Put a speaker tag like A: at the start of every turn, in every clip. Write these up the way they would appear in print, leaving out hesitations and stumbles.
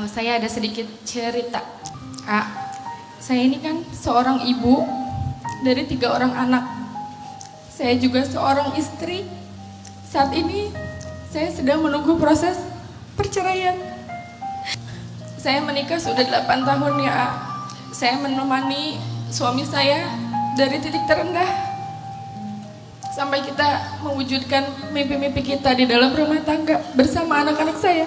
A: Saya ada sedikit cerita. Saya ini kan seorang ibu dari 3 orang anak. Saya juga seorang istri. Saat ini saya sedang menunggu proses perceraian. Saya menikah sudah 8 tahun ya. Saya menemani suami saya dari titik terendah sampai kita mewujudkan mimpi-mimpi kita di dalam rumah tangga bersama anak-anak saya.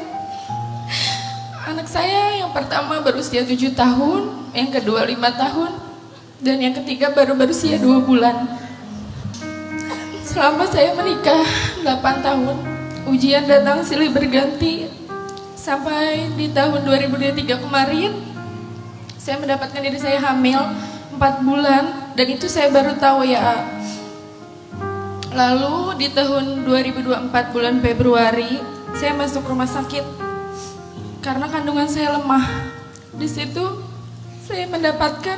A: Anak saya yang pertama berusia 7 tahun, yang kedua 5 tahun, dan yang ketiga baru berusia 2 bulan. Selama saya menikah 8 tahun, ujian datang silih berganti. Sampai di tahun 2023 kemarin, saya mendapatkan diri saya hamil 4 bulan, dan itu saya baru tahu ya. Lalu di tahun 2024 bulan Februari, saya masuk rumah sakit karena kandungan saya lemah. Di situ saya mendapatkan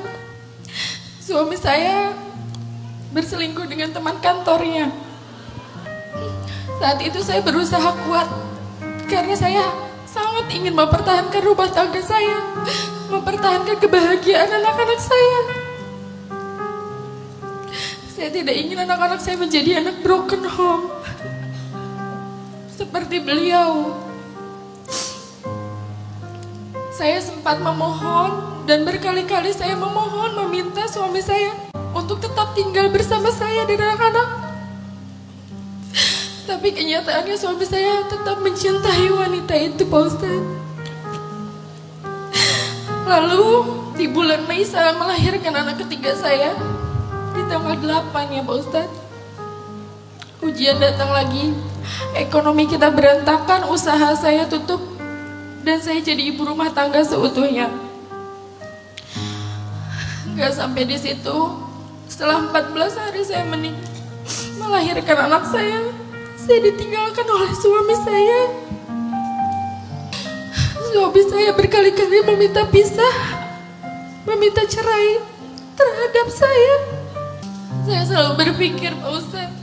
A: suami saya berselingkuh dengan teman kantornya. Saat itu saya berusaha kuat karena saya sangat ingin mempertahankan rumah tangga saya, mempertahankan kebahagiaan anak-anak saya. Saya tidak ingin anak-anak saya menjadi anak broken home seperti beliau. Saya sempat memohon dan berkali-kali saya memohon meminta suami saya untuk tetap tinggal bersama saya dan anak-anak. Tapi kenyataannya suami saya tetap mencintai wanita itu, Pak Ustadz. Lalu di bulan Mei saya melahirkan anak ketiga saya di tanggal 8 ya, Pak Ustadz. Ujian datang lagi, ekonomi kita berantakan, usaha saya tutup, dan saya jadi ibu rumah tangga seutuhnya. Gak sampai di situ, setelah 14 hari saya melahirkan anak saya ditinggalkan oleh suami saya. Suami saya berkali-kali meminta pisah, meminta cerai terhadap saya. Saya selalu berpikir, Pak Ustadz,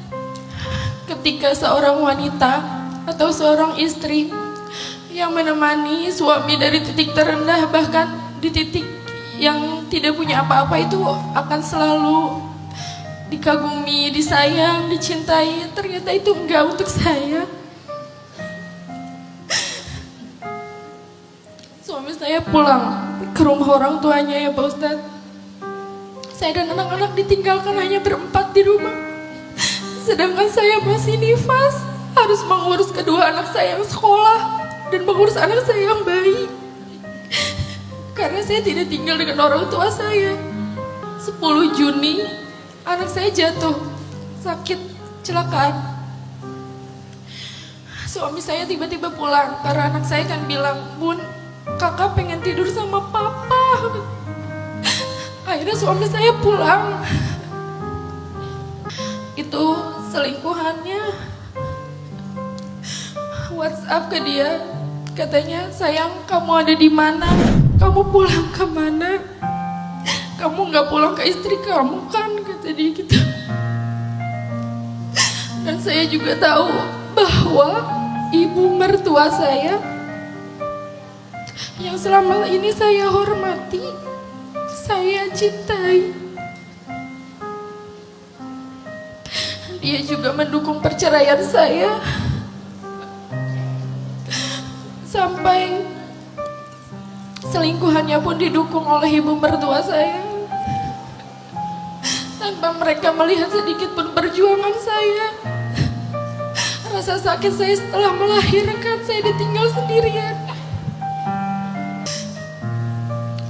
A: ketika seorang wanita atau seorang istri yang menemani suami dari titik terendah, bahkan di titik yang tidak punya apa-apa, itu akan selalu dikagumi, disayang, dicintai. Ternyata itu enggak untuk saya. Suami saya pulang ke rumah orang tuanya ya, Pak Ustadz. Saya dan anak-anak ditinggalkan hanya berempat di rumah. Sedangkan saya masih nifas, harus mengurus kedua anak saya yang sekolah dan mengurus anak saya yang bayi. Karena saya tidak tinggal dengan orang tua saya. 10 Juni anak saya jatuh sakit kecelakaan. Suami saya tiba-tiba pulang karena anak saya kan bilang, "Bun, kakak pengen tidur sama papa." Akhirnya suami saya pulang. Itu selingkuhannya WhatsApp ke dia, katanya, "Sayang, kamu ada di mana? Kamu pulang ke mana? Kamu nggak pulang ke istri kamu kan?" kata dia gitu. Dan saya juga tahu bahwa ibu mertua saya yang selama ini saya hormati, saya cintai, dia juga mendukung perceraian saya. Sampai selingkuhannya pun didukung oleh ibu mertua saya. Tanpa mereka melihat sedikit pun perjuangan saya. Rasa sakit saya setelah melahirkan, saya ditinggal sendirian.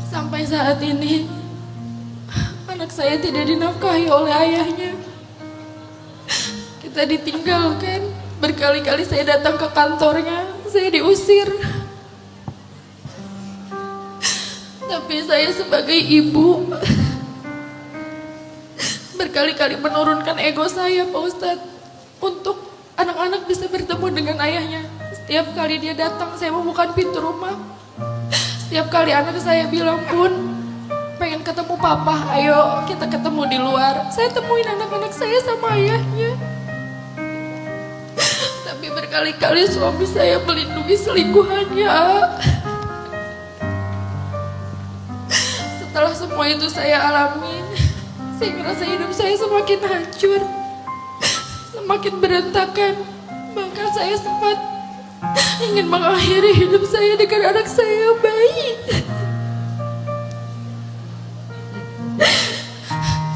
A: Sampai saat ini anak saya tidak dinafkahi oleh ayahnya. Kita ditinggalkan. Berkali-kali saya datang ke kantornya, saya diusir. Tapi saya sebagai ibu berkali-kali menurunkan ego saya, Pak Ustadz, untuk anak-anak bisa bertemu dengan ayahnya. Setiap kali dia datang, saya membuka pintu rumah. Setiap kali anak saya bilang, "Bun, pengen ketemu papa, ayo kita ketemu di luar." Saya temuin anak-anak saya sama ayahnya. Tapi berkali-kali suami saya melindungi selingkuhannya. semua itu saya alami, saya ngerasa hidup saya semakin hancur, semakin berantakan. Bahkan saya sempat ingin mengakhiri hidup saya dengan anak saya yang bayi.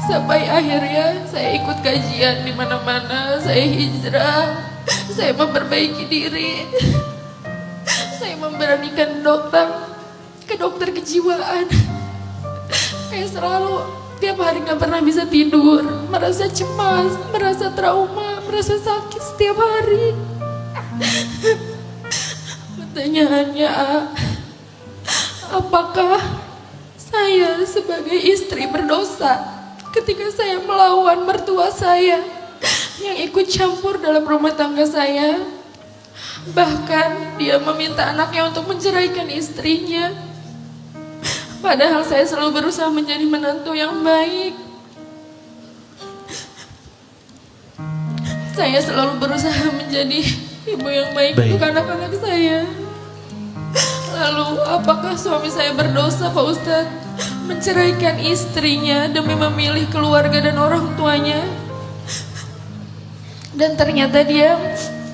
A: Sampai akhirnya saya ikut kajian di mana-mana, saya hijrah, saya memperbaiki diri, saya memberanikan ke dokter kejiwaan. Saya selalu tiap hari nggak pernah bisa tidur, merasa cemas, merasa trauma, merasa sakit setiap hari. Pertanyaannya, apakah saya sebagai istri berdosa ketika saya melawan mertua saya yang ikut campur dalam rumah tangga saya? Bahkan dia meminta anaknya untuk menceraikan istrinya. Padahal saya selalu berusaha menjadi menantu yang baik. Saya selalu berusaha menjadi ibu yang baik untuk anak-anak saya. Lalu apakah suami saya berdosa, Pak Ustadz, menceraikan istrinya demi memilih keluarga dan orang tuanya? Dan ternyata dia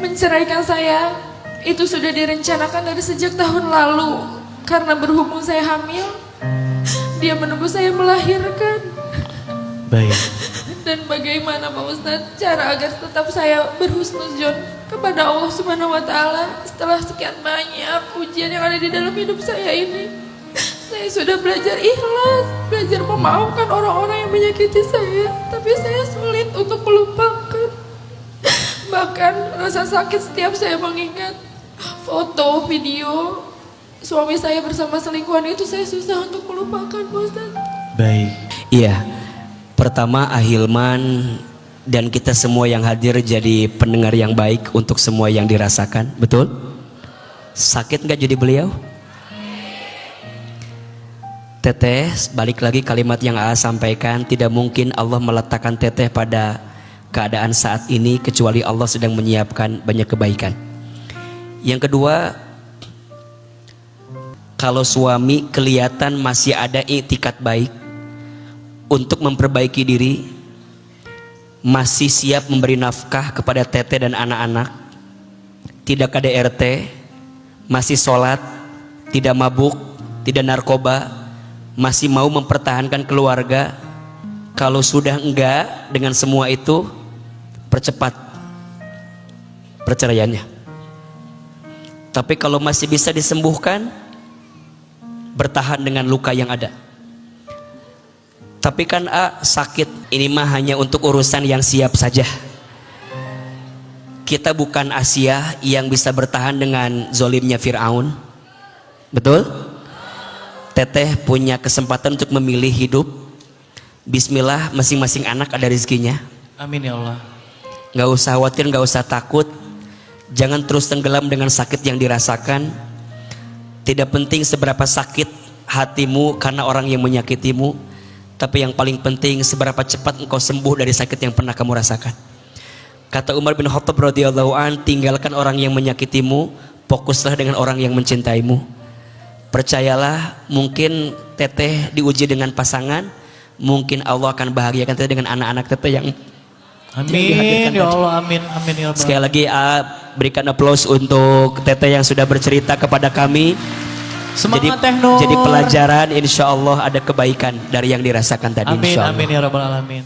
A: menceraikan saya itu sudah direncanakan dari sejak tahun lalu. Karena berhubung saya hamil, dia menunggu saya melahirkan.
B: Baik.
A: Dan bagaimana Pak Ustadz cara agar tetap saya berhusnuzon kepada Allah Subhanahu wa Ta'ala setelah sekian banyak ujian yang ada di dalam hidup saya ini? Saya sudah belajar ikhlas, belajar memaafkan orang-orang yang menyakiti saya, tapi saya sulit untuk melupakan. Bahkan rasa sakit setiap saya mengingat foto, video suami saya bersama selingkuhan itu, saya susah untuk melupakan, Pak Ustadz.
B: Baik.
C: Iya, pertama Ahilman dan kita semua yang hadir jadi pendengar yang baik untuk semua yang dirasakan, betul? Sakit nggak jadi beliau? Teteh, balik lagi kalimat yang A sampaikan, tidak mungkin Allah meletakkan teteh pada keadaan saat ini kecuali Allah sedang menyiapkan banyak kebaikan. Yang kedua, kalau suami kelihatan masih ada iktikat baik untuk memperbaiki diri, masih siap memberi nafkah kepada teteh dan anak-anak, tidak KDRT, masih sholat, tidak mabuk, tidak narkoba, masih mau mempertahankan keluarga, kalau sudah enggak dengan semua itu, percepat perceraiannya. Tapi kalau masih bisa disembuhkan, bertahan dengan luka yang ada. Tapi kan sakit ini mah hanya untuk urusan yang siap saja. Kita bukan Asia yang bisa bertahan dengan zolimnya Fir'aun. Betul? Teteh punya kesempatan untuk memilih hidup. Bismillah, masing-masing anak ada rezekinya.
B: Amin ya Allah.
C: Gak usah khawatir, gak usah takut. Jangan terus tenggelam dengan sakit yang dirasakan. Tidak penting seberapa sakit hatimu karena orang yang menyakitimu, tapi yang paling penting seberapa cepat engkau sembuh dari sakit yang pernah kamu rasakan. Kata Umar bin Khattab radhiyallahu an, tinggalkan orang yang menyakitimu, fokuslah dengan orang yang mencintaimu. Percayalah, mungkin teteh diuji dengan pasangan, mungkin Allah akan bahagiakan teteh dengan anak-anak teteh yang
B: amin ya Allah, amin amin ya Allah.
C: Sekali lagi berikan aplaus untuk teteh yang sudah bercerita kepada kami.
B: Semangat Teh Nur.
C: Jadi pelajaran, insya Allah ada kebaikan dari yang dirasakan tadi.
B: Amin
C: insya Allah.
B: amin ya Rabbal alamin.